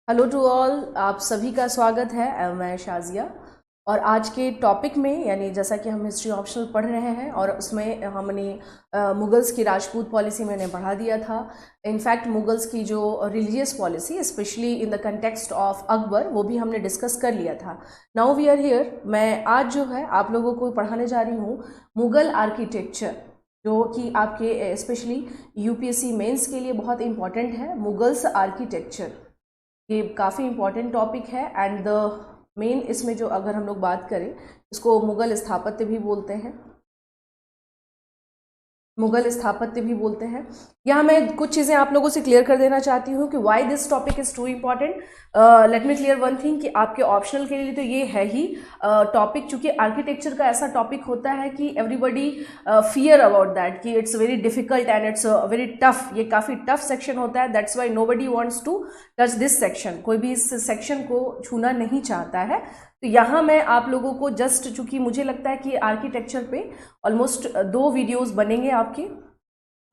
Hello to all, आप सभी का स्वागत है। मैं शाजिया और आज के टॉपिक में यानी जैसा कि हम हिस्ट्री ऑप्शनल पढ़ रहे हैं और उसमें हमने मुगल्स की राजपूत पॉलिसी मैंने बढ़ा दिया था। इनफैक्ट मुगल्स की जो religious policy specially in the context of Akbar वो भी हमने डिस्कस कर लिया था। Now we are here. मैं आज जो है आप लोगों को पढ़ाने जा रही हूँ मुगल आर्किटेक्चर, जो कि आपके स्पेशली यूपीएससी मेंस के लिए बहुत इंपॉर्टेंट है। मुगल्स आर्किटेक्चर ये काफ़ी इम्पॉर्टेंट टॉपिक है एंड द मेन इसमें जो अगर हम लोग बात करें इसको मुगल स्थापत्य भी बोलते हैं। मुगल स्थापत्य भी बोलते हैं। यहाँ मैं कुछ चीज़ें आप लोगों से क्लियर कर देना चाहती हूँ कि why this topic is too important. Let me clear one thing कि आपके ऑप्शनल के लिए तो ये है ही टॉपिक, चूँकि आर्किटेक्चर का ऐसा टॉपिक होता है कि एवरीबडी फियर अबाउट दैट कि it's very difficult and it's very tough. ये काफ़ी टफ सेक्शन होता है, that's why nobody wants to touch this section. कोई भी इस सेक्शन को छूना नहीं चाहता है। तो यहाँ मैं आप लोगों को जस्ट, चूँकि मुझे लगता है कि आर्किटेक्चर पे ऑलमोस्ट 2 वीडियोस बनेंगे आपके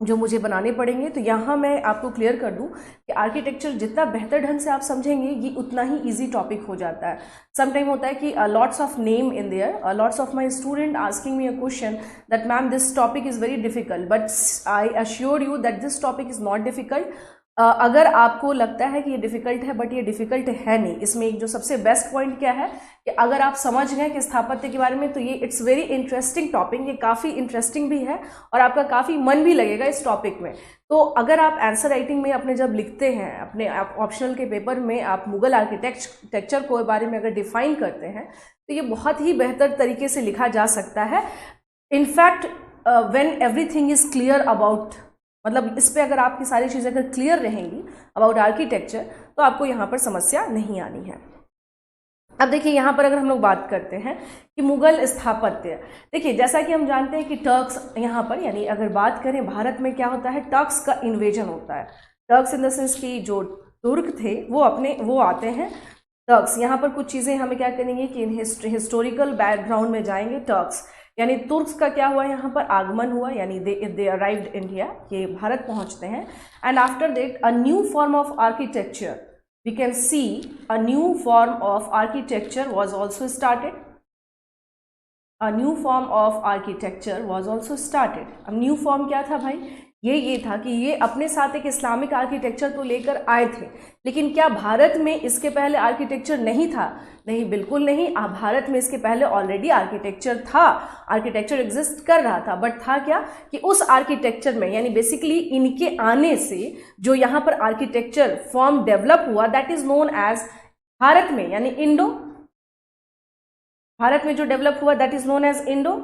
जो मुझे बनाने पड़ेंगे, तो यहाँ मैं आपको क्लियर कर दूँ कि आर्किटेक्चर जितना बेहतर ढंग से आप समझेंगे ये उतना ही इजी टॉपिक हो जाता है। सम टाइम होता है कि lots of name in their, lots of my student asking me a question that ma'am this topic is very difficult, but I assure you that this topic is not difficult. अगर आपको लगता है कि ये difficult है, but ये difficult है नहीं। इसमें एक जो सबसे बेस्ट पॉइंट क्या है कि अगर आप समझ गए कि स्थापत्य के बारे में, तो ये इट्स वेरी इंटरेस्टिंग टॉपिक। ये काफ़ी इंटरेस्टिंग भी है और आपका काफ़ी मन भी लगेगा इस टॉपिक में। तो अगर आप आंसर राइटिंग में अपने जब लिखते हैं अपने ऑप्शनल के पेपर में, आप मुगल आर्किटेक्चर को बारे में अगर डिफाइन करते हैं तो ये बहुत ही बेहतर तरीके से लिखा जा सकता है। In fact when everything is clear about, मतलब इस पे अगर आपकी सारी चीज़ें अगर क्लियर रहेंगी अबाउट आर्किटेक्चर तो आपको यहाँ पर समस्या नहीं आनी है। अब देखिए यहाँ पर अगर हम लोग बात करते हैं कि मुगल स्थापत्य, देखिए जैसा कि हम जानते हैं कि टर्क्स यहाँ पर, यानी अगर बात करें भारत में क्या होता है, टर्क्स का इन्वेजन होता है। टर्क्स इन द सेंस कि जो तुर्क थे वो आते हैं। टर्क्स यहाँ पर कुछ चीज़ें हमें क्या करेंगे कि हिस्टोरिकल बैकग्राउंड में जाएंगे। टर्क्स यानी तुर्क्स का क्या हुआ, यहाँ पर आगमन हुआ, यानी दे अराइव्ड इंडिया, ये भारत पहुँचते हैं। And after that a new form of architecture, we can see a new form of architecture was also started. A new form of architecture was also started. अब न्यू फॉर्म क्या था भाई, ये था कि ये अपने साथ एक इस्लामिक आर्किटेक्चर तो लेकर आए थे। लेकिन क्या भारत में इसके पहले आर्किटेक्चर नहीं था? नहीं, बिल्कुल नहीं। भारत में इसके पहले ऑलरेडी आर्किटेक्चर था, आर्किटेक्चर एग्जिस्ट कर रहा था। बट था क्या कि उस आर्किटेक्चर में, यानी बेसिकली इनके आने से जो यहाँ पर आर्किटेक्चर फॉर्म डेवलप हुआ, that is known as, Bharat में यानी इंडो, भारत में जो डेवलप हुआ that is known as Indo.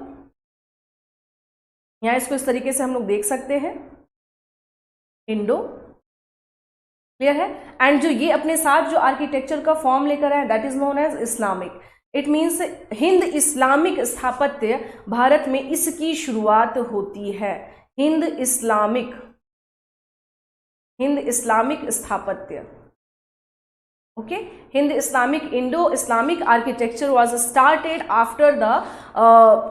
यहाँ इसको इस तरीके से हम लोग देख सकते हैं, इंडो, क्लियर है। एंड जो ये अपने साथ जो आर्किटेक्चर का फॉर्म लेकर आए that is known as Islamic. It means Hind Islamic स्थापत्य भारत में इसकी शुरुआत होती है। हिंद इस्लामिक स्थापत्य, okay. Hind Islamic, Indo Islamic architecture was started after the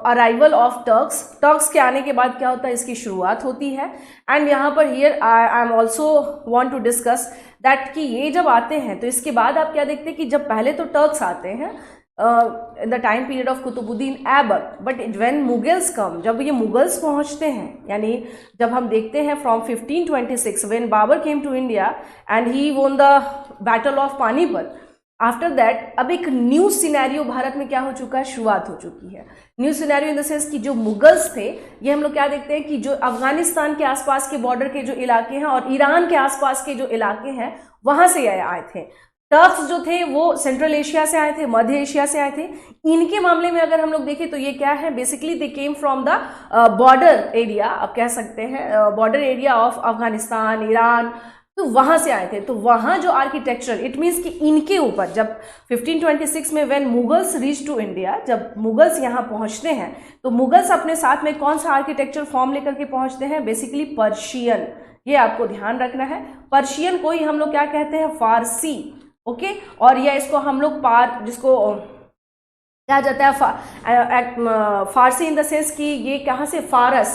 arrival of Turks. Turks के आने के बाद क्या होता है, इसकी शुरुआत होती है। एंड यहाँ पर here I am also want to discuss that कि ये जब आते हैं तो इसके बाद आप क्या देखते हैं कि जब पहले तो टर्क्स आते हैं in the time period of Qutubuddin Aibak, but when Mughals come, जब ये मुगल्स पहुंचते हैं, यानी जब हम देखते हैं from 1526 when Babur came to India and he won the battle of Panipat, after that अब एक न्यू सिनेरियो भारत में क्या हो चुका है, शुरुआत हो चुकी है। New scenario in the sense कि जो मुगल्स थे, ये हम लोग क्या देखते हैं कि जो अफगानिस्तान के आसपास के बॉर्डर के जो इलाके हैं और ईरान के आसपास के जो इलाके हैं वहां से आए थे। टर्क्स जो थे वो सेंट्रल एशिया से आए थे, मध्य एशिया से आए थे। इनके मामले में अगर हम लोग देखें तो ये क्या है, basically they came from the border area, आप कह सकते हैं border area of Afghanistan, Iran, तो वहां से आए थे। तो वहां जो आर्किटेक्चर, इट मीन्स कि इनके ऊपर जब 1526 में when Mughals reach to India, जब मुगल्स यहाँ पहुंचते हैं तो मुगल्स अपने साथ में कौन सा आर्किटेक्चर फॉर्म लेकर के पहुंचते हैं, बेसिकली पर्शियन। ये आपको ध्यान रखना है, पर्शियन को ही हम लोग क्या कहते हैं, फारसी, ओके। और या इसको हम लोग जिसको कहा जाता है फारसी इन द सेंस कि ये कहाँ से, फारस,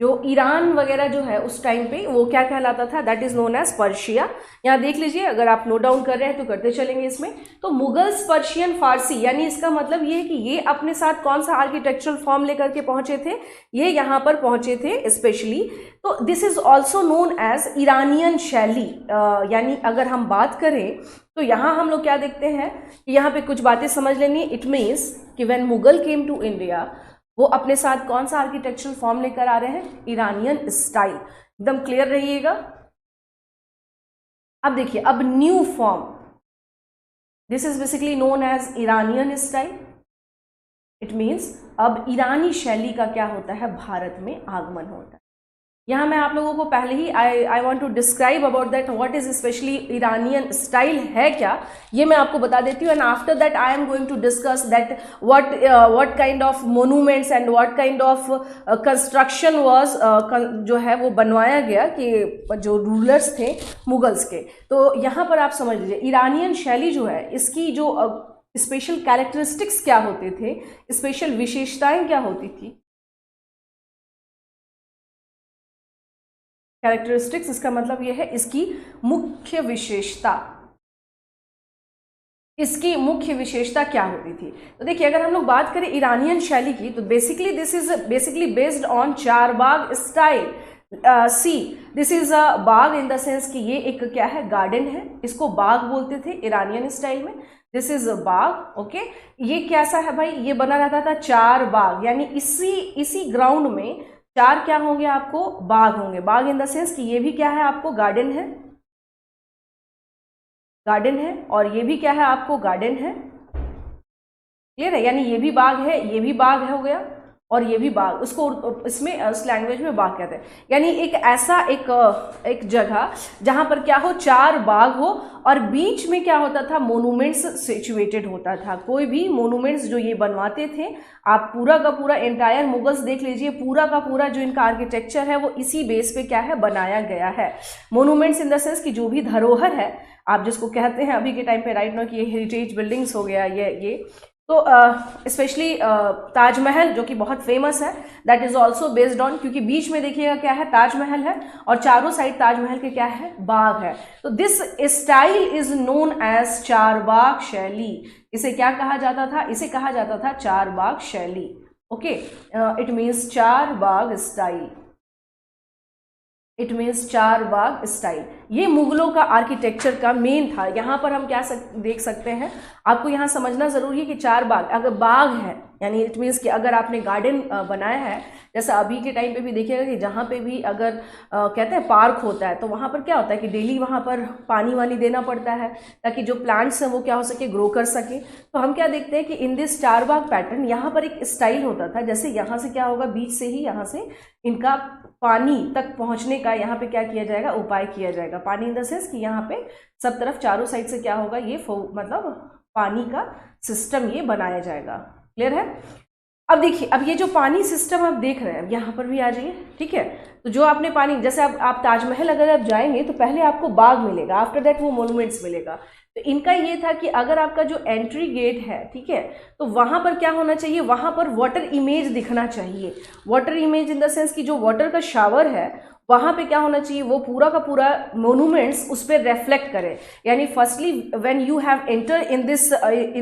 जो ईरान वगैरह जो है उस टाइम पे वो क्या कहलाता था, that is known as Persia. यहाँ देख लीजिए, अगर आप नोट डाउन कर रहे हैं तो करते चलेंगे इसमें। तो मुगल्स, पर्शियन, फारसी, यानी इसका मतलब ये है कि ये अपने साथ कौन सा आर्किटेक्चरल फॉर्म लेकर के पहुंचे थे, ये यहाँ पर पहुंचे थे स्पेशली। तो this is also known as Iranian शैली। यानी अगर हम बात करें तो यहाँ हम लोग क्या देखते हैं कि यहाँ पे कुछ बातें समझ लेनी। इट मीन्स कि when Mughal came to India, वो अपने साथ कौन सा आर्किटेक्चरल फॉर्म लेकर आ रहे हैं, ईरानियन स्टाइल। एकदम क्लियर रहिएगा। अब देखिए, अब new form, this is basically known as Iranian style. It means अब ईरानी शैली का क्या होता है, भारत में आगमन होता है। यहाँ मैं आप लोगों को पहले ही I want to describe about that what is specially Iranian style है क्या, ये मैं आपको बता देती हूँ। And after that I am going to discuss that what kind of monuments and what kind of construction was जो है वो बनवाया गया कि जो रूलर्स थे मुगल्स के। तो यहाँ पर आप समझ लीजिए, ईरानियन शैली जो है इसकी जो स्पेशल कैरेक्टरिस्टिक्स क्या होते थे, स्पेशल विशेषताएं क्या होती थी। कैरेक्टरिस्टिक्स, इसका मतलब यह है इसकी मुख्य विशेषता, इसकी मुख्य विशेषता क्या होती थी। तो देखिए, अगर हम लोग बात करें ईरानियन शैली की, तो basically this is basically based on charbagh style. See, this is a bagh in the sense कि ये एक क्या है, गार्डन है, इसको बाग बोलते थे ईरानियन स्टाइल में। This is a Bagh, okay. ये कैसा है भाई, ये बना रहता था चार बाग, यानी इसी ग्राउंड में चार क्या होंगे आपको, बाग होंगे। बाग इन द सेंस कि ये भी क्या है आपको, गार्डन है, गार्डन है, और ये भी क्या है आपको, गार्डन है। क्लियर है, यानी ये भी बाग है, ये भी बाग है हो गया, और ये भी बाग, उसको इसमें उस लैंग्वेज में बाग कहते हैं। यानी एक ऐसा एक जगह जहां पर क्या हो, चार बाग हो, और बीच में क्या होता था, मोनूमेंट्स सिचुएटेड होता था। कोई भी मोनूमेंट्स जो ये बनवाते थे, आप पूरा का पूरा एंटायर मुगल्स देख लीजिए, पूरा का पूरा जो इनका आर्किटेक्चर है वो इसी बेस पे क्या है, बनाया गया है। मोनूमेंट्स इन द सेंस कि जो भी धरोहर है, आप जिसको कहते हैं अभी के टाइम पे राइट नाउ कि ये हेरिटेज बिल्डिंग्स हो गया, ये तो स्पेशली ताजमहल जो कि बहुत फेमस है, that is also based on, क्योंकि बीच में देखिएगा क्या है, ताजमहल है, और चारों साइड ताजमहल के क्या है, बाग है। तो this style is known as charbagh शैली। इसे क्या कहा जाता था, इसे कहा जाता था चारबाग शैली। Okay, it means Charbagh style, it means चार बाग स्टाइल। ये मुगलों का आर्किटेक्चर का मेन था। यहाँ पर हम क्या देख सकते हैं, आपको यहाँ समझना जरूरी है कि चार बाग, अगर बाग है यानी इट मीन्स कि अगर आपने गार्डन बनाया है, जैसा अभी के टाइम पे भी देखिएगा कि जहाँ पे भी अगर कहते हैं पार्क होता है, तो वहाँ पर क्या होता है कि डेली वहाँ पर पानी वानी देना पड़ता है, ताकि जो प्लांट्स हैं वो क्या हो सके, ग्रो कर सके। तो हम क्या देखते हैं कि इन दिस चार बाग पैटर्न, यहाँ पर एक स्टाइल होता था, जैसे यहाँ से क्या होगा, बीच से ही यहाँ से इनका पानी तक पहुंचने का यहाँ पे क्या किया जाएगा, उपाय किया जाएगा। पानी इन द सेंस कि यहाँ पे सब तरफ चारों साइड से क्या होगा, ये मतलब पानी का सिस्टम ये बनाया जाएगा। क्लियर है। अब देखिए, अब ये जो पानी सिस्टम आप देख रहे हैं, यहाँ पर भी आ जाइए, ठीक है। तो जो आपने पानी, जैसे आप ताजमहल अगर आप जाएंगे तो पहले आपको बाग मिलेगा, आफ्टर दैट वो मोनूमेंट्स मिलेगा। तो इनका ये था कि अगर आपका जो एंट्री गेट है, ठीक है, तो वहां पर क्या होना चाहिए, वहां पर वाटर इमेज दिखना चाहिए। Water image in the sense कि जो वाटर का शावर है वहां पे क्या होना चाहिए, वो पूरा का पूरा मोनूमेंट्स उस पर रेफ्लेक्ट करे। यानी firstly when you have enter in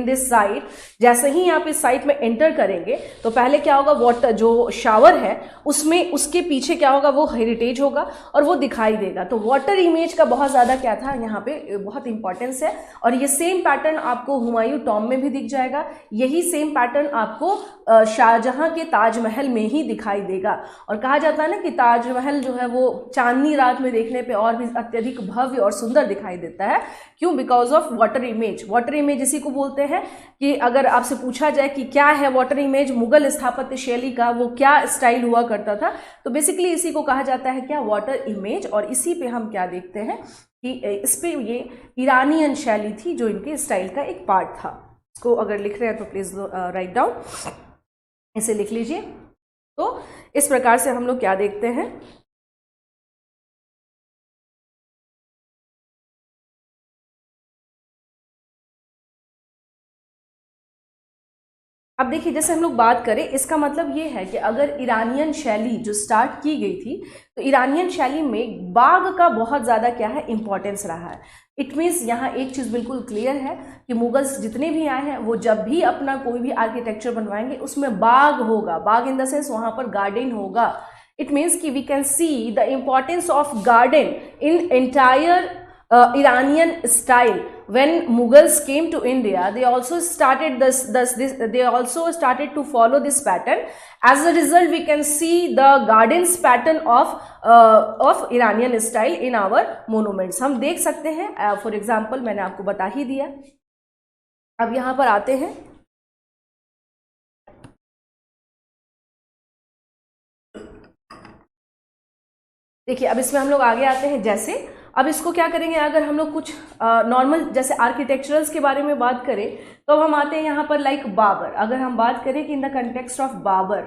this site, जैसे ही आप इस साइट में एंटर करेंगे तो पहले क्या होगा, वाटर जो शावर है उसमें, उसके पीछे क्या होगा, वो हेरिटेज होगा और वो दिखाई देगा। तो वाटर इमेज का बहुत ज्यादा क्या था, यहाँ पे बहुत इंपॉर्टेंस है। और ये सेम पैटर्न आपको हुमायूं टॉम्ब में भी दिख जाएगा, यही सेम पैटर्न आपको शाहजहां के ताजमहल में ही दिखाई देगा। और कहा जाता है ना कि ताजमहल जो है वो चांदनी रात में देखने पे और भी अत्यधिक भव्य और सुंदर दिखाई देता है। क्यों? Because of water image. Water image इसी को बोलते हैं कि अगर आपसे पूछा जाए कि क्या है वाटर इमेज मुगल स्थापत्य शैली का, वो क्या स्टाइल हुआ करता था, तो बेसिकली इसी को कहा जाता है क्या, वाटर इमेज। और इसी पे हम क्या देखते हैं कि इस पे ये ईरानियन शैली थी जो इनके स्टाइल का एक पार्ट था। इसको अगर लिख रहे हैं तो प्लीज राइट डाउन, इसे लिख लीजिए। तो इस प्रकार से हम लोग क्या देखते हैं, अब देखिए जैसे हम लोग बात करें, इसका मतलब ये है कि अगर ईरानियन शैली जो स्टार्ट की गई थी, तो ईरानियन शैली में बाग का बहुत ज़्यादा क्या है, इंपॉर्टेंस रहा है। इट मीन्स यहाँ एक चीज़ बिल्कुल क्लियर है कि मुगल्स जितने भी आए हैं वो जब भी अपना कोई भी आर्किटेक्चर बनवाएंगे उसमें बाग होगा, बाग इन द सेंस वहाँ पर गार्डन होगा। इट मीन्स कि we can see the importance of garden in entire Iranian style. When Mughals came to India, they also started they also started to follow this pattern. As a result, we can see the gardens pattern of Iranian style in our monuments. हम देख सकते हैं, for example मैंने आपको बता ही दिया। अब यहाँ पर आते हैं, देखिए अब इसमें हम लोग आगे आते हैं। जैसे अब इसको क्या करेंगे, अगर हम लोग कुछ नॉर्मल जैसे आर्किटेक्चरल्स के बारे में बात करें तो अब हम आते हैं यहाँ पर लाइक बाबर। अगर हम बात करें कि in the context of Babur,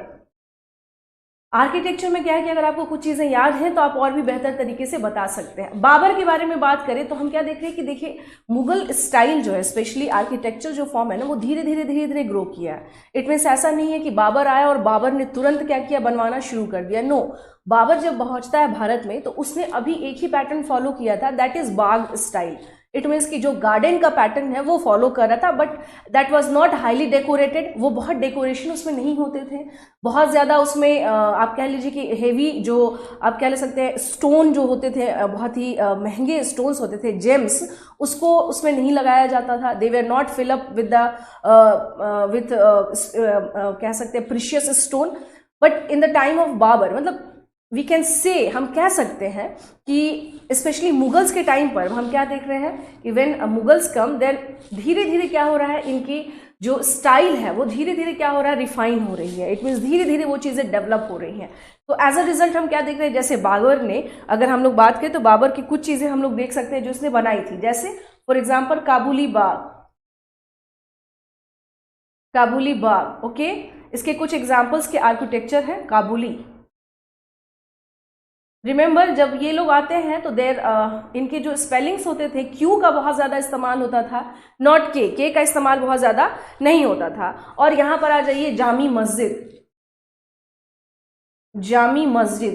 architecture में क्या है कि अगर आपको कुछ चीज़ें याद हैं तो आप और भी बेहतर तरीके से बता सकते हैं। बाबर के बारे में बात करें तो हम क्या देख रहे हैं कि देखिए मुगल स्टाइल जो है, स्पेशली आर्किटेक्चर जो फॉर्म है ना, वो धीरे धीरे ग्रो किया है। इट मीन्स ऐसा नहीं है कि बाबर आया और बाबर ने तुरंत क्या किया, बनवाना शुरू कर दिया। नो, बाबर जब पहुंचता है भारत में तो उसने अभी एक ही पैटर्न फॉलो किया था, that is Bagh style. It means कि जो गार्डन का पैटर्न है वो फॉलो कर रहा था, but that was not highly decorated. वो बहुत डेकोरेशन उसमें नहीं होते थे, बहुत ज़्यादा उसमें आप कह लीजिए कि हेवी, जो आप कह ले सकते हैं स्टोन जो होते थे, बहुत ही महंगे स्टोन्स होते थे, जेम्स, उसको उसमें नहीं लगाया जाता था। They were not fill up with कह सकते हैं precious stone. But in the time of Babur, मतलब वी कैन से, हम कह सकते हैं कि स्पेशली मुगल्स के टाइम पर हम क्या देख रहे हैं कि व्हेन मुगल्स कम, देन धीरे धीरे क्या हो रहा है, इनकी जो स्टाइल है वो धीरे धीरे क्या हो रहा है, रिफाइन हो रही है। इट मीन्स धीरे धीरे वो चीज़ें डेवलप हो रही हैं। तो एज अ रिजल्ट हम क्या देख रहे हैं, जैसे बाबर ने, अगर हम लोग बात करें तो बाबर की कुछ चीज़ें हम लोग देख सकते हैं जो उसने बनाई थी। जैसे for example kabuli Bagh, kabuli Bagh, okay, इसके कुछ एग्जाम्पल्स के आर्किटेक्चर है काबुली। रिमेंबर जब ये लोग आते हैं तो देर इनके जो स्पेलिंग्स होते थे, क्यू का बहुत ज़्यादा इस्तेमाल होता था, नॉट के का इस्तेमाल बहुत ज़्यादा नहीं होता था। और यहाँ पर आ जाइए जामी मस्जिद, जामी मस्जिद,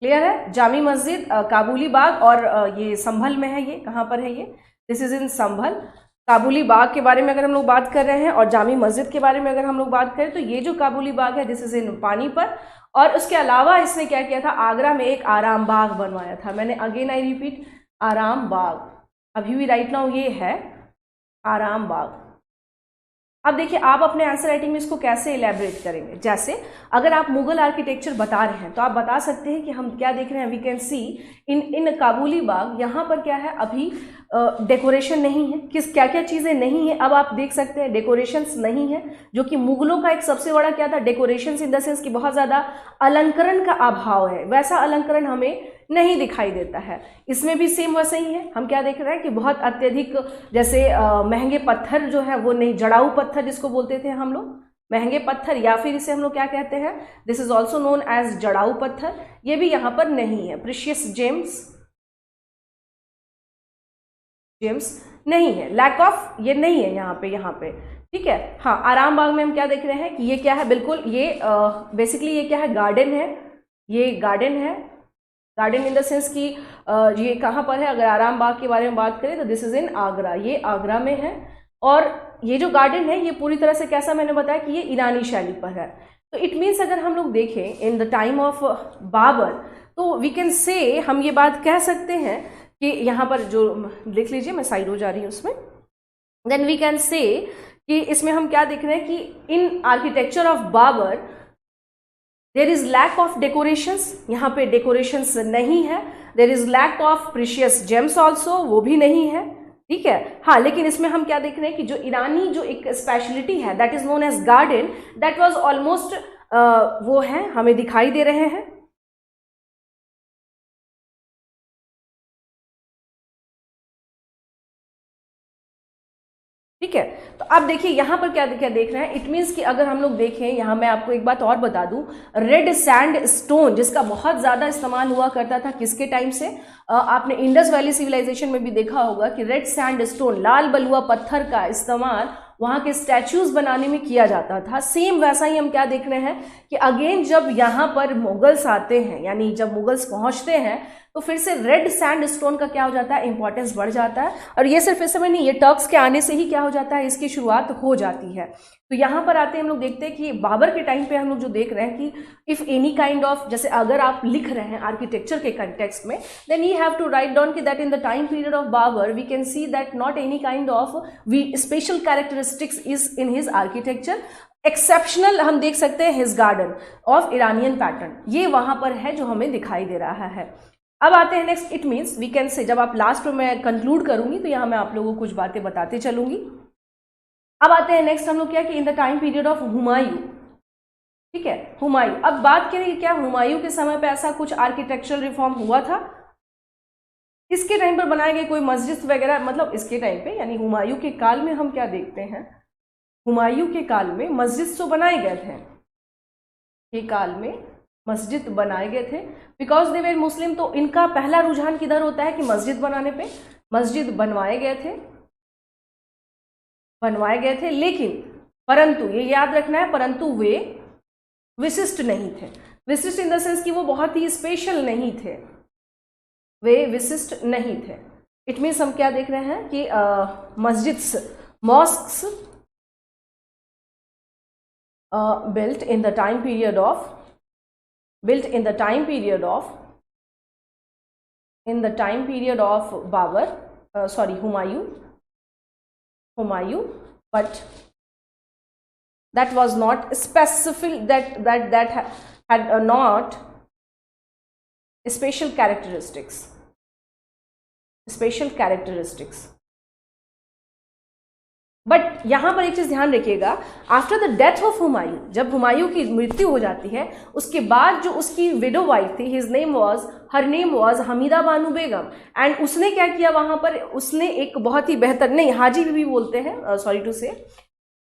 क्लियर है, जामी मस्जिद, काबुली बाग, और ये संभल में है। ये कहाँ पर है, ये दिस इज इन संभल। काबुली बाग के बारे में अगर हम लोग बात कर रहे हैं और जामी मस्जिद के बारे में अगर हम लोग बात करें तो ये जो काबुली बाग है दिस इज इन पानीपत। और उसके अलावा इसने क्या किया था, आगरा में एक आराम बाग बनवाया था। मैंने अगेन आई रिपीट, आराम बाग, अभी भी राइट नाउ ये है आराम बाग। अब देखिए आप अपने आंसर राइटिंग में इसको कैसे इलेबरेट करेंगे। जैसे अगर आप मुगल आर्किटेक्चर बता रहे हैं तो आप बता सकते हैं कि हम क्या देख रहे हैं, वी कैन सी इन काबुली बाग, यहाँ पर क्या है, अभी डेकोरेशन नहीं है। किस क्या क्या चीज़ें नहीं है, अब आप देख सकते हैं डेकोरेशंस नहीं है, जो कि मुगलों का एक सबसे बड़ा क्या था, डेकोरेशंस इन द सेंस कि बहुत ज़्यादा अलंकरण का अभाव है, वैसा अलंकरण हमें नहीं दिखाई देता है। इसमें भी सेम वैसे ही है। हम क्या देख रहे हैं कि बहुत अत्यधिक जैसे महंगे पत्थर जो है वो नहीं, जड़ाऊ पत्थर जिसको बोलते थे हम लोग, महंगे पत्थर, या फिर इसे हम लोग क्या कहते हैं, this is also known as जड़ाऊ पत्थर, ये भी यहाँ पर नहीं है। प्रीशियस जेम्स, जेम्स नहीं है, लैक ऑफ ये नहीं है यहाँ पे, ठीक है। हाँ, आराम बाग में हम क्या देख रहे हैं कि ये क्या है, बिल्कुल ये बेसिकली ये क्या है, गार्डन है, ये गार्डन है, गार्डन इन द सेंस कि ये कहाँ पर है, अगर आराम बाग के बारे में बात करें तो दिस इज इन आगरा, ये आगरा में है। और ये जो गार्डन है ये पूरी तरह से कैसा, मैंने बताया कि ये ईरानी शैली पर है। तो इट मीन्स अगर हम लोग देखें in the time of Babur तो वी कैन से, हम ये बात कह सकते हैं कि यहाँ पर जो देख लीजिए, मैं साइड हो जा रही हूँ उसमें, देन वी कैन से कि इसमें हम क्या देख रहे हैं कि in architecture of Babur there is lack of decorations, यहाँ पे डेकोरेशंस नहीं है। There is lack of precious gems also, वो भी नहीं है, ठीक है। हाँ, लेकिन इसमें हम क्या देख रहे हैं कि जो ईरानी जो एक स्पेशलिटी है that is known as garden, that was almost वो है, हमें दिखाई दे रहे हैं। ठीक है, तो अब देखिए यहाँ पर क्या देख रहे हैं, इट मीन्स कि अगर हम लोग देखें, यहाँ मैं आपको एक बात और बता दूं, रेड सैंड स्टोन जिसका बहुत ज़्यादा इस्तेमाल हुआ करता था, किसके टाइम से, आपने इंडस वैली सिविलाइजेशन में भी देखा होगा कि रेड सैंड स्टोन, लाल बलुआ पत्थर का इस्तेमाल वहाँ के स्टैच्यूज बनाने में किया जाता था। सेम वैसा ही हम क्या देख रहे हैं कि अगेन जब यहाँ पर मुगल्स आते हैं, यानी जब मुगल्स पहुँचते हैं तो फिर से रेड सैंडस्टोन का क्या हो जाता है, इंपॉर्टेंस बढ़ जाता है। और ये सिर्फ इस समय नहीं, ये टर्क्स के आने से ही क्या हो जाता है, इसकी शुरुआत हो जाती है। तो यहाँ पर आते हैं हम लोग देखते हैं कि बाबर के टाइम पे हम लोग जो देख रहे हैं कि इफ़ एनी काइंड ऑफ, जैसे अगर आप लिख रहे हैं आर्किटेक्चर के कंटेक्स्ट में, then you have to write down कि that in the time period of Babur we can see that not any kind of special characteristics is in his architecture. Exceptional हम देख सकते हैं his garden of Iranian pattern, ये वहाँ पर है जो हमें दिखाई दे रहा है। अब आते हैं next, it means we can say, जब आप लास्ट में मैं कंक्लूड करूंगी तो यहाँ मैं आप लोगों को कुछ बातें बताते चलूंगी। अब आते हैं नेक्स्ट हम लोग क्या कि in the time period of Humayun, ठीक है, हुमायूं। अब बात करें क्या हुमायूं के समय पे ऐसा कुछ आर्किटेक्चरल रिफॉर्म हुआ था, इसके टाइम पर बनाए गए कोई मस्जिद वगैरह, मतलब इसके टाइम पे यानी हुमायूं के काल में हम क्या देखते हैं, हुमायूं के काल में मस्जिद तो बनाए गए थे, के काल में मस्जिद बनाए गए थे, बिकॉज दे वर मुस्लिम। तो इनका पहला रुझान किधर होता है कि मस्जिद बनाने पे, मस्जिद बनवाए गए थे, लेकिन परंतु ये याद रखना है, परंतु वे विशिष्ट नहीं थे। विशिष्ट इन द सेंस कि वो बहुत ही स्पेशल नहीं थे, वे विशिष्ट नहीं थे। इट मीन्स हम क्या देख रहे हैं कि मस्जिद्स, mosques built in the time period of Babur, Humayun, but that was not specific, that had not special characteristics. But यहाँ पर एक चीज ध्यान रखिएगा, after the death of Humayun, जब हुमायूं की मृत्यु हो जाती है, उसके बाद जो उसकी विडो वाइफ थी, her name was Hamida Banu Begum, and उसने क्या किया वहाँ पर, उसने एक बहुत ही बेहतर, नहीं हाजी भी बोलते हैं, सॉरी टू से,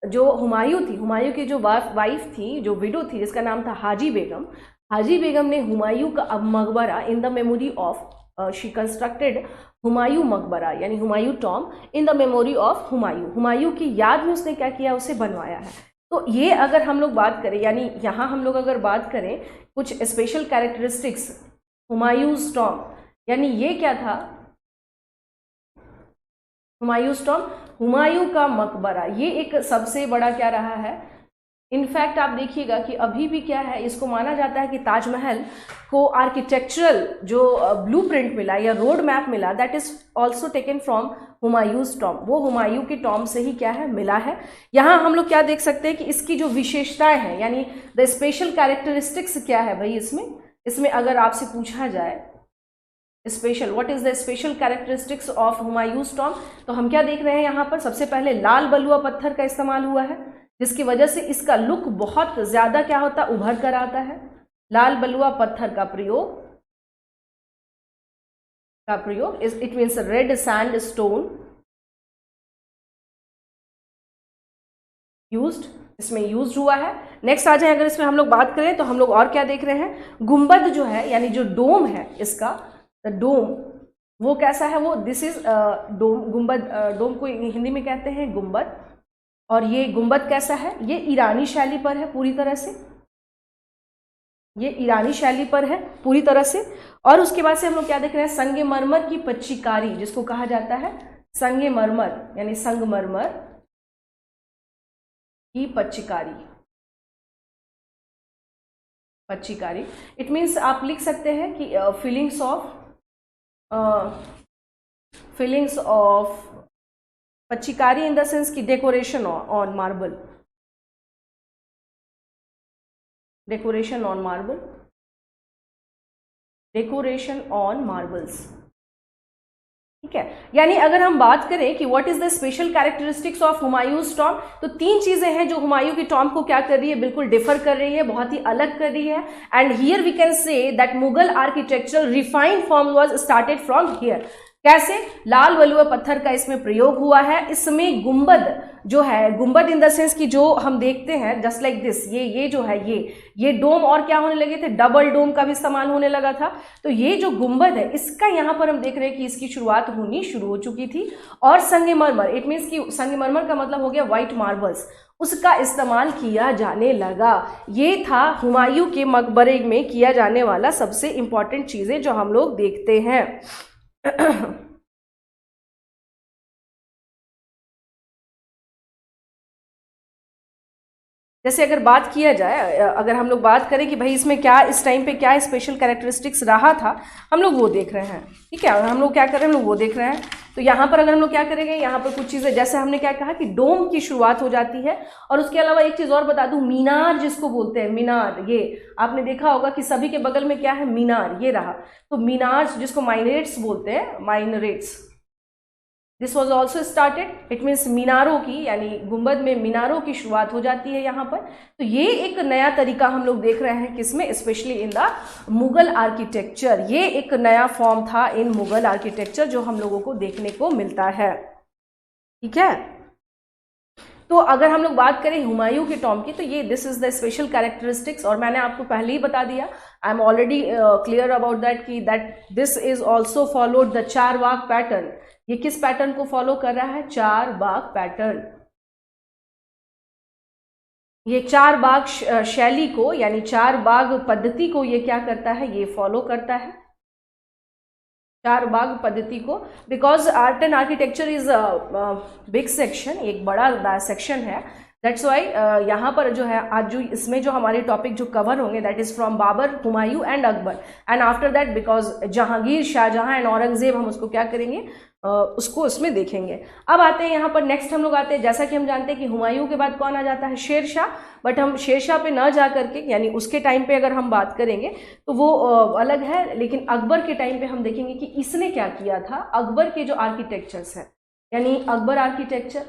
जो हुमायूं थी, हुमायूं की जो वाइफ थी, जो विडो थी, जिसका नाम था हाजी बेगम ने हुमायूं का मकबरा in the memory of, she constructed Humayun मकबरा यानी Humayun Tom in the memory of Humayun की याद में उसने क्या किया, उसे बनवाया है। तो ये अगर हम लोग बात करें, यानी यहाँ हम लोग अगर बात करें कुछ स्पेशल कैरेक्टरिस्टिक्स हुमायूंस टॉम, यानी ये क्या था, हुमायूंस टॉम, हुमायूं का मकबरा, ये एक सबसे बड़ा क्या रहा है। इनफैक्ट आप देखिएगा कि अभी भी क्या है, इसको माना जाता है कि ताजमहल को आर्किटेक्चरल जो ब्लूप्रिंट मिला या रोड मैप मिला, that is also taken from Humayun's Tom, वो हुमायूं के टॉम से ही क्या है, मिला है। यहाँ हम लोग क्या देख सकते हैं कि इसकी जो विशेषताएं हैं, यानी द स्पेशल कैरेक्टरिस्टिक्स क्या है भाई, इसमें अगर आपसे पूछा जाए special, what is the special characteristics of Humayun's tomb, तो हम क्या देख रहे हैं यहाँ पर, सबसे पहले लाल बलुआ पत्थर का इस्तेमाल हुआ है, जिसकी वजह से इसका लुक बहुत ज्यादा क्या होता है, उभर कर आता है। लाल बलुआ पत्थर का प्रयोग it means red sand stone इसमें यूज हुआ है। नेक्स्ट आ जाए, अगर इसमें हम लोग बात करें तो हम लोग और क्या देख रहे हैं, गुंबद जो है, यानी जो डोम है इसका, डोम वो कैसा है, वो दिस इज डोम, गुंबद, डोम को हिंदी में कहते हैं गुंबद, और ये गुंबद कैसा है, ये ईरानी शैली पर है पूरी तरह से, ये ईरानी शैली पर है पूरी तरह से। और उसके बाद से हम लोग क्या देख रहे हैं, संगमरमर की पच्चीकारी, जिसको कहा जाता है संगमरमर, यानी संगमरमर की पच्चीकारी। इट मीन्स आप लिख सकते हैं कि फीलिंग्स ऑफ पच्चीकारी इन द सेंस की decoration on marble, decoration on marbles, ठीक है। यानी अगर हम बात करें कि what is the special characteristics of Humayun's tomb, तो तीन चीजें हैं जो हुमायूं की टॉम को क्या कर रही है, बिल्कुल डिफर कर रही है, बहुत ही अलग कर रही है। And here we can say that Mughal architectural refined form was started from here. कैसे? लाल बलुआ पत्थर का इसमें प्रयोग हुआ है। इसमें गुंबद जो है, गुंबद इन द सेंस कि जो हम देखते हैं जस्ट लाइक दिस, ये जो है ये डोम और क्या होने लगे थे, डबल डोम का भी इस्तेमाल होने लगा था। तो ये जो गुंबद है इसका यहाँ पर हम देख रहे हैं कि इसकी शुरुआत होनी शुरू हो चुकी थी। और संगमरमर, इट मीन्स कि संगमरमर का मतलब हो गया व्हाइट मार्बल्स, उसका इस्तेमाल किया जाने लगा। ये था हुमायूं के मकबरे में किया जाने वाला सबसे इंपॉर्टेंट चीजें जो हम लोग देखते हैं। जैसे अगर बात किया जाए, अगर हम लोग बात करें कि भाई इसमें क्या, इस टाइम पे क्या स्पेशल कैरेक्टरिस्टिक्स रहा था, हम लोग वो देख रहे हैं। ठीक है, हम लोग क्या कर रहे हैं, हम लोग वो देख रहे हैं। तो यहाँ पर अगर हम लोग क्या करेंगे, यहाँ पर कुछ चीज़ें, जैसे हमने क्या कहा कि डोम की शुरुआत हो जाती है। और उसके अलावा एक चीज़ और बता दूं, मीनार जिसको बोलते हैं, मीनार, ये आपने देखा होगा कि सभी के बगल में क्या है, मीनार, ये रहा। तो मीनार जिसको माइनरेट्स बोलते हैं, minarets, this was also started, it means मीनारों की, यानी गुंबद में मीनारों की शुरुआत हो जाती है यहाँ पर। तो ये एक नया तरीका हम लोग देख रहे हैं किसमें, specially in the Mughal architecture. ये एक नया फॉर्म था इन मुगल आर्किटेक्चर जो हम लोगों को देखने को मिलता है। ठीक है, तो अगर हम लोग बात करें हुमायूं के टॉम की, तो ये this is the special characteristics. और मैंने आपको पहले ही बता दिया, I am already clear about that कि that this is also followed the charbagh pattern. ये किस पैटर्न को फॉलो कर रहा है, चार बाग पैटर्न। ये चार बाग शैली को, यानी चार बाग पद्धति को ये क्या करता है, ये फॉलो करता है, चार बाग पद्धति को। Because art and architecture is big section, एक बड़ा सेक्शन है। दैट्स वाई यहाँ पर जो है आज जो इसमें जो हमारे टॉपिक जो कवर होंगे, that is from Babur, Humayun and Akbar, and after that because Jahangir, Shahjahan and Aurangzeb, हम उसको क्या करेंगे, उसको उसमें देखेंगे। अब आते हैं यहाँ पर नेक्स्ट, हम लोग आते हैं, जैसा कि हम जानते हैं कि हुमायूं के बाद कौन आ जाता है, शेरशाह। बट हम शेरशाह पे ना जा करके, यानी उसके टाइम पे अगर हम बात करेंगे तो वो अलग है। लेकिन अकबर के टाइम पे हम देखेंगे कि इसने क्या किया था। अकबर के जो आर्किटेक्चर्स है, यानी अकबर आर्किटेक्चर,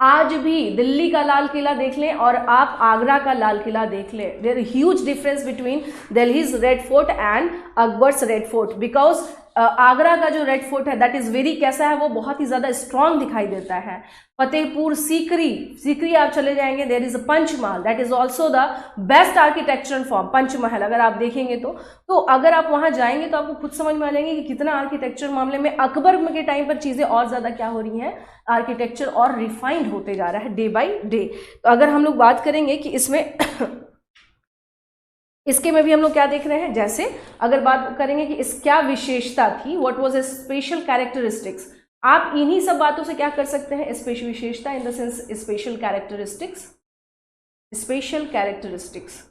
आज भी दिल्ली का लाल किला देख लें और आप आगरा का लाल किला देख लें, there huge difference between Delhi's red fort and Akbar's red fort. Because Agra का जो रेड फोर्ट है दैट इज वेरी, कैसा है वो, बहुत ही ज्यादा स्ट्रांग दिखाई देता है। फतेहपुर सीकरी आप चले जाएंगे, there is Panchmahal, that is also the best architectural form. Panchmahal अगर आप देखेंगे तो अगर आप वहां जाएंगे तो आपको खुद समझ में आ जाएंगे कि कितना आर्किटेक्चर मामले में अकबर के टाइम पर चीजें और ज्यादा क्या हो रही हैं, आर्किटेक्चर और रिफाइंड होते जा रहा है डे बाई डे। तो अगर हम लोग बात करेंगे कि इसमें इसके में भी हम लोग क्या देख रहे हैं, जैसे अगर बात करेंगे कि इस क्या विशेषता थी, what was a special characteristics, आप इन्हीं सब बातों से क्या कर सकते हैं, स्पेशल विशेषता इन the sense special characteristics, special characteristics.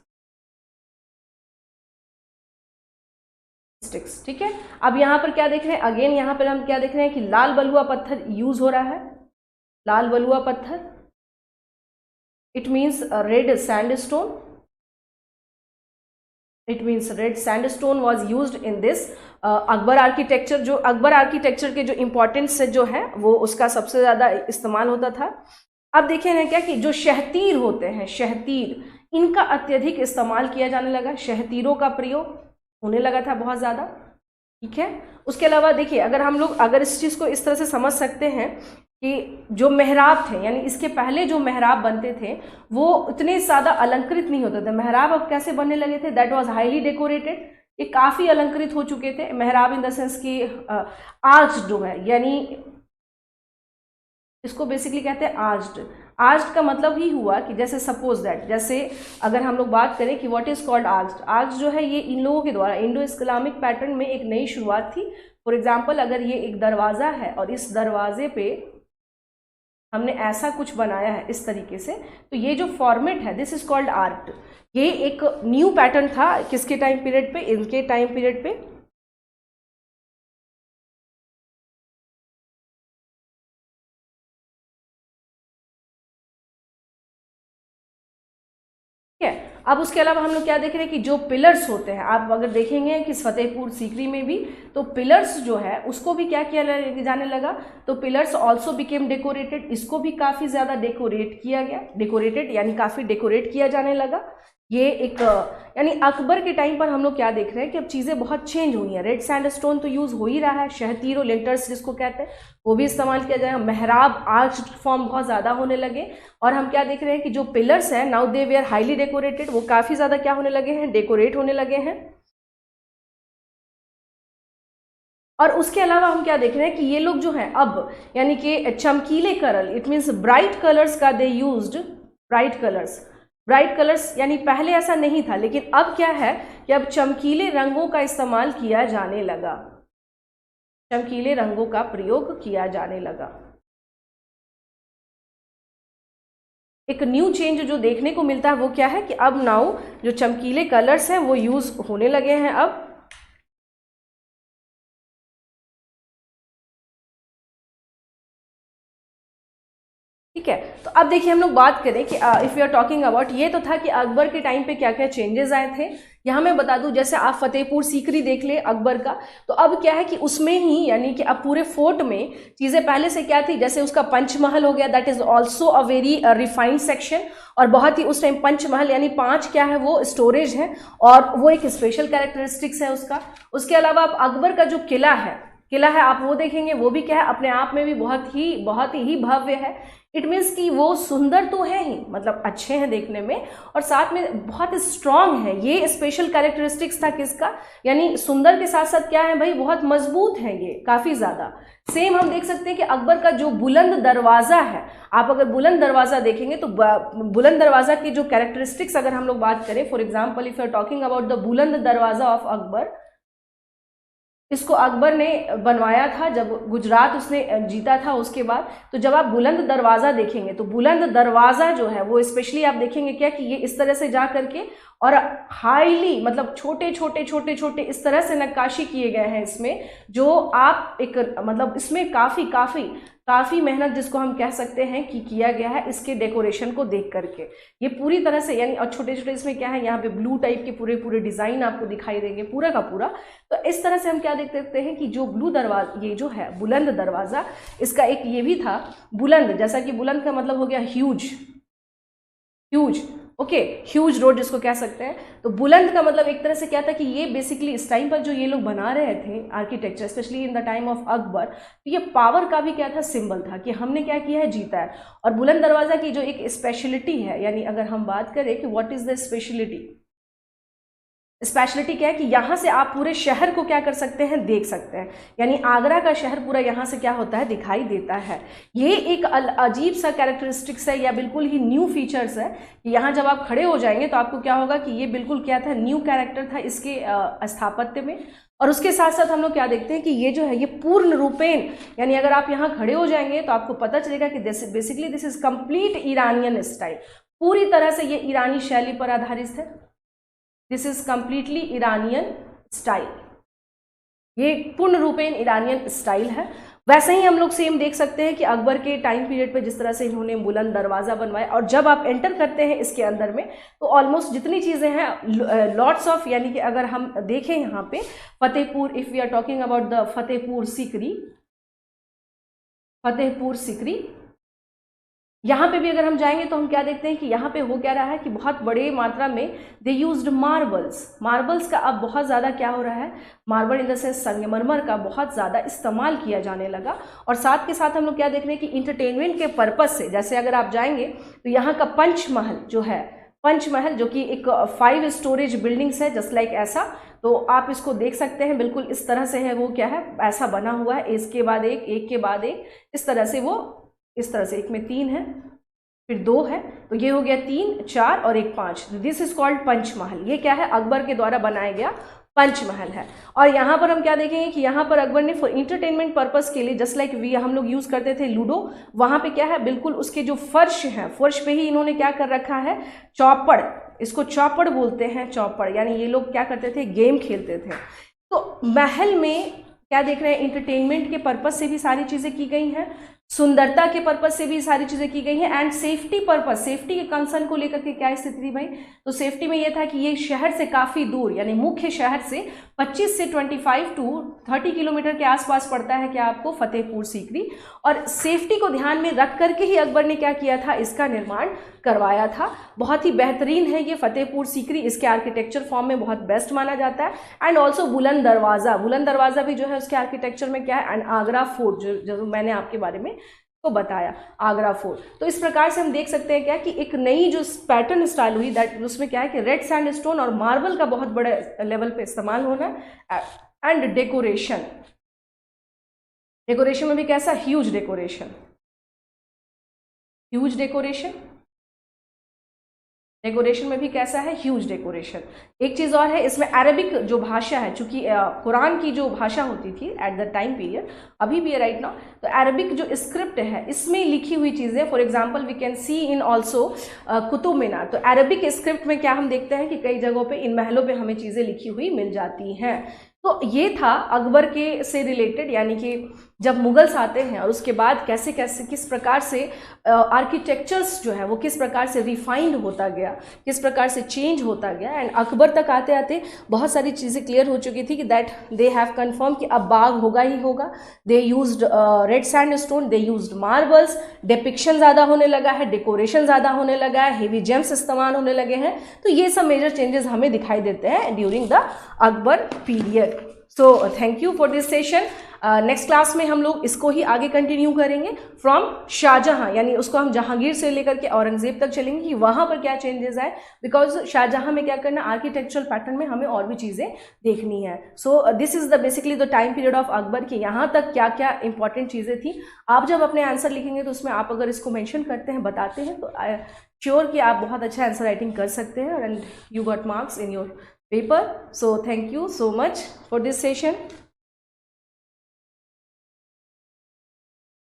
ठीक है, अब यहाँ पर क्या देख रहे हैं, अगेन यहाँ पर हम क्या देख रहे हैं कि लाल बलुआ पत्थर यूज हो रहा है। लाल बलुआ पत्थर, it means red sandstone, it means red sandstone was used in this Akbar architecture. जो अकबर आर्किटेक्चर के जो इंपॉर्टेंस जो है वो उसका सबसे ज्यादा इस्तेमाल होता था। अब देखें ना क्या कि जो शहतीर होते हैं, शहतीर, इनका अत्यधिक इस्तेमाल किया जाने लगा, शहतीरों का प्रयोग होने लगा था बहुत ज्यादा। ठीक है, उसके अलावा देखिए अगर हम लोग अगर इस चीज को इस तरह से समझ सकते हैं कि जो मेहराब थे, यानी इसके पहले जो मेहराब बनते थे वो इतने ज्यादा अलंकृत नहीं होते थे। मेहराब अब कैसे बनने लगे थे, दैट वाज हाईली डेकोरेटेड, ये काफी अलंकृत हो चुके थे। मेहराब इन द सेंस की आर्च्ड जो है, यानी इसको बेसिकली कहते हैं आर्च्ड। आर्च्ड का मतलब ही हुआ कि जैसे सपोज दैट, जैसे अगर हम लोग बात करें कि what is called arched, arched जो है ये इन लोगों के द्वारा इंडो इस्लामिक पैटर्न में एक नई शुरुआत थी। फॉर एग्जाम्पल अगर ये एक दरवाजा है और इस दरवाजे पे हमने ऐसा कुछ बनाया है इस तरीके से, तो ये जो फॉर्मेट है दिस इज कॉल्ड आर्ट। ये एक न्यू पैटर्न था किसके टाइम पीरियड पे, इनके टाइम पीरियड पे। ठीक है, अब उसके अलावा हम लोग क्या देख रहे हैं कि जो पिलर्स होते हैं, आप अगर देखेंगे कि फतेहपुर सीकरी में भी तो पिलर्स जो है उसको भी क्या किया जाने लगा, तो पिलर्स ऑल्सो बिकेम डेकोरेटेड, इसको भी काफी ज्यादा डेकोरेट किया गया, डेकोरेटेड यानी काफी डेकोरेट किया जाने लगा। ये एक यानी अकबर के टाइम पर हम लोग क्या देख रहे हैं कि अब चीज़ें बहुत चेंज हुई हैं। रेड सैंडस्टोन तो यूज़ हो ही रहा है, शहतीर और लिंटर्स जिसको कहते हैं वो भी इस्तेमाल किया जाएगा। मेहराब आर्च फॉर्म बहुत ज़्यादा होने लगे, और हम क्या देख रहे हैं कि जो पिलर्स हैं now they were highly decorated, वो काफ़ी ज़्यादा क्या होने लगे हैं, डेकोरेट होने लगे हैं। और उसके अलावा हम क्या देख रहे हैं कि ये लोग जो हैं अब यानी कि चमकीले colour, it means bright colours का they used, bright colours, bright colours यानी पहले ऐसा नहीं था, लेकिन अब क्या है कि अब चमकीले रंगों का इस्तेमाल किया जाने लगा, चमकीले रंगों का प्रयोग किया जाने लगा। एक न्यू चेंज जो देखने को मिलता है वो क्या है कि अब नाउ जो चमकीले कलर्स हैं वो यूज होने लगे हैं अब। ठीक है, तो अब देखिए हम लोग बात करें कि if you are talking about, ये तो था कि अकबर के टाइम पे क्या क्या चेंजेस आए थे। यहाँ मैं बता दूं, जैसे आप फतेहपुर सीकरी देख ले अकबर का, तो अब क्या है कि उसमें ही यानी कि अब पूरे फोर्ट में चीज़ें पहले से क्या थी, जैसे उसका पंचमहल हो गया, that is also a very refined section, और बहुत ही उस टाइम पंचमहल यानी 5 क्या है वो स्टोरेज है, और वो एक स्पेशल कैरेक्टरिस्टिक्स है उसका। उसके अलावा आप अकबर का जो किला है आप वो देखेंगे, वो भी क्या है अपने आप में भी बहुत ही भव्य है। इट मीन्स कि वो सुंदर तो है ही, मतलब अच्छे हैं देखने में, और साथ में बहुत स्ट्रांग है। ये स्पेशल कैरेक्टरिस्टिक्स था किसका, यानी सुंदर के साथ साथ क्या है भाई, बहुत मजबूत है ये काफ़ी ज़्यादा। सेम हम देख सकते हैं कि अकबर का जो बुलंद दरवाज़ा है, आप अगर बुलंद दरवाज़ा देखेंगे तो बुलंद दरवाज़ा की जो कैरेक्टरिस्टिक्स अगर हम लोग बात करें, for example if you are talking about the Buland Darwaza of Akbar, इसको अकबर ने बनवाया था जब गुजरात उसने जीता था उसके बाद। तो जब आप बुलंद दरवाज़ा देखेंगे तो बुलंद दरवाज़ा जो है वो स्पेशली आप देखेंगे क्या कि ये इस तरह से जा करके, और हाईली मतलब छोटे छोटे इस तरह से नक्काशी किए गए हैं इसमें, जो आप एक मतलब इसमें काफ़ी मेहनत जिसको हम कह सकते हैं कि किया गया है इसके डेकोरेशन को देख करके। ये पूरी तरह से यानी, और छोटे छोटे इसमें क्या है, यहाँ पे ब्लू टाइप के पूरे डिज़ाइन आपको दिखाई देंगे पूरा का पूरा। तो इस तरह से हम क्या देख सकते हैं कि जो ये जो है बुलंद दरवाज़ा, इसका एक ये भी था बुलंद, जैसा कि बुलंद का मतलब हो गया ह्यूज, ओके, ह्यूज रोड जिसको कह सकते हैं। तो बुलंद का मतलब एक तरह से क्या था कि ये बेसिकली इस टाइम पर जो ये लोग बना रहे थे architecture, specially in the time of Akbar, तो ये पावर का भी क्या था, सिंबल था कि हमने क्या किया है, जीता है। और बुलंद दरवाज़ा की जो एक स्पेशलिटी है, यानी अगर हम बात करें कि व्हाट इज द स्पेशलिटी क्या है कि यहाँ से आप पूरे शहर को क्या कर सकते हैं, देख सकते हैं, यानी आगरा का शहर पूरा यहाँ से क्या होता है, दिखाई देता है। ये एक अजीब सा कैरेक्टरिस्टिक्स है या बिल्कुल ही न्यू फीचर्स है कि यहाँ जब आप खड़े हो जाएंगे तो आपको क्या होगा कि ये बिल्कुल क्या था, न्यू कैरेक्टर था इसके स्थापत्य में। और उसके साथ साथ हम लोग क्या देखते हैं कि ये जो है ये पूर्ण रूपेण, यानी अगर आप यहाँ खड़े हो जाएंगे तो आपको पता चलेगा कि basically this is complete Iranian style, पूरी तरह से ये ईरानी शैली पर आधारित है। This is completely Iranian style, ये पूर्ण रूपेण ईरानियन स्टाइल है। वैसे ही हम लोग सेम देख सकते हैं कि अकबर के टाइम पीरियड पे जिस तरह से इन्होंने बुलंद दरवाज़ा बनवाया, और जब आप एंटर करते हैं इसके अंदर में तो ऑलमोस्ट जितनी चीज़ें हैं लॉट्स ऑफ, यानी कि अगर हम देखें यहाँ पे Fatehpur, if we are talking about the Fatehpur Sikri, यहाँ पे भी अगर हम जाएंगे तो हम क्या देखते हैं कि यहाँ पे हो क्या रहा है कि बहुत बड़े मात्रा में दे यूज्ड मार्बल्स का अब बहुत ज़्यादा क्या हो रहा है, मार्बल इन द सेंस संगमरमर का बहुत ज़्यादा इस्तेमाल किया जाने लगा। और साथ के साथ हम लोग क्या देख रहे हैं कि इंटरटेनमेंट के पर्पज़ से, जैसे अगर आप जाएंगे तो यहाँ का पंचमहल जो है, जो कि एक 5 स्टोरेज बिल्डिंग्स है जस्ट लाइक ऐसा, तो आप इसको देख सकते हैं बिल्कुल इस तरह से है, वो क्या है ऐसा बना हुआ है, इसके बाद एक के बाद एक, इस तरह से वो, इस तरह से एक में 3 है फिर 2 है, तो ये हो गया 3, 4 और एक 5। This is called Panchmahal. ये क्या है, अकबर के द्वारा बनाया गया पंचमहल है। और यहाँ पर हम क्या देखेंगे कि यहाँ पर अकबर ने फॉर इंटरटेनमेंट पर्पस के लिए, जस्ट लाइक हम लोग यूज करते थे लूडो, वहाँ पे क्या है बिल्कुल उसके जो फर्श है, फर्श पे ही इन्होंने क्या कर रखा है, चौपड़, इसको चौपड़ बोलते हैं, चौपड़, यानी ये लोग क्या करते थे, गेम खेलते थे। तो महल में क्या देख रहे हैं, इंटरटेनमेंट के पर्पज से भी सारी चीज़ें की गई हैं। सुंदरता के पर्पज से भी सारी चीजें की गई हैं, एंड सेफ्टी पर्पज, सेफ्टी के कंसर्न को लेकर के क्या स्थिति थी भाई, तो सेफ्टी में ये था कि ये शहर से काफी दूर, यानी मुख्य शहर से 25 से 25 टू 30 किलोमीटर के आसपास पड़ता है क्या आपको, फतेहपुर सीकरी। और सेफ्टी को ध्यान में रख करके ही अकबर ने क्या किया था, इसका निर्माण करवाया था। बहुत ही बेहतरीन है ये फतेहपुर सीकरी, इसके आर्किटेक्चर फॉर्म में बहुत बेस्ट माना जाता है। एंड ऑल्सो बुलंद दरवाज़ा, बुलंद दरवाज़ा भी जो है उसके आर्किटेक्चर में क्या है, एंड आगरा फोर्ट जो मैंने आपके बारे में को बताया, आगरा फोर्ट। तो इस प्रकार से हम देख सकते हैं क्या कि एक नई जो पैटर्न स्टाइल हुई, दैट उसमें क्या है कि रेड सैंडस्टोन और मार्बल का बहुत बड़े लेवल पे इस्तेमाल होना। एंड डेकोरेशन, डेकोरेशन में भी कैसा, huge decoration, huge decoration, decoration में भी कैसा है, ह्यूज डेकोरेशन। एक चीज़ और है, इसमें अरबिक जो भाषा है, चूंकि कुरान की जो भाषा होती थी एट द टाइम पीरियड, अभी भी है राइट नाउ, तो अरबिक जो स्क्रिप्ट है इसमें लिखी हुई चीज़ें, for example we can see in also Qutub Minar. तो अरबिक स्क्रिप्ट में क्या हम देखते हैं कि कई जगहों पे इन महलों पे हमें चीज़ें लिखी हुई मिल जाती हैं। तो ये था अकबर के से रिलेटेड, यानी कि जब मुगल्स आते हैं और उसके बाद कैसे कैसे किस प्रकार से आर्किटेक्चर्स जो है वो किस प्रकार से रिफाइंड होता गया, किस प्रकार से चेंज होता गया। एंड अकबर तक आते आते बहुत सारी चीज़ें क्लियर हो चुकी थी कि दैट दे हैव कन्फर्म कि अब बाग होगा ही होगा। They used red sandstone, they used marbles, depiction ज़्यादा होने लगा है, डेकोरेशन ज़्यादा होने लगा है, हेवी जेम्स इस्तेमाल होने लगे हैं। तो ये सब मेजर चेंजेस हमें दिखाई देते हैं during the Akbar period. So thank you for this session. Next class में हम लोग इसको ही आगे कंटिन्यू करेंगे फ्रॉम शाहजहां, यानी उसको हम जहांगीर से लेकर के औरंगजेब तक चलेंगे कि वहां पर क्या चेंजेस आए, बिकॉज शाहजहां में क्या करना, आर्किटेक्चरल पैटर्न में हमें और भी चीज़ें देखनी है। So this is the basically the time period of Akbar कि यहाँ तक क्या क्या इंपॉर्टेंट चीज़ें थी। आप जब अपने आंसर लिखेंगे तो उसमें आप अगर इसको मैंशन करते हैं, बताते हैं, तो आई श्योर कि आप बहुत अच्छा आंसर राइटिंग कर सकते हैं and you got marks in your paper. So thank you so much for this session.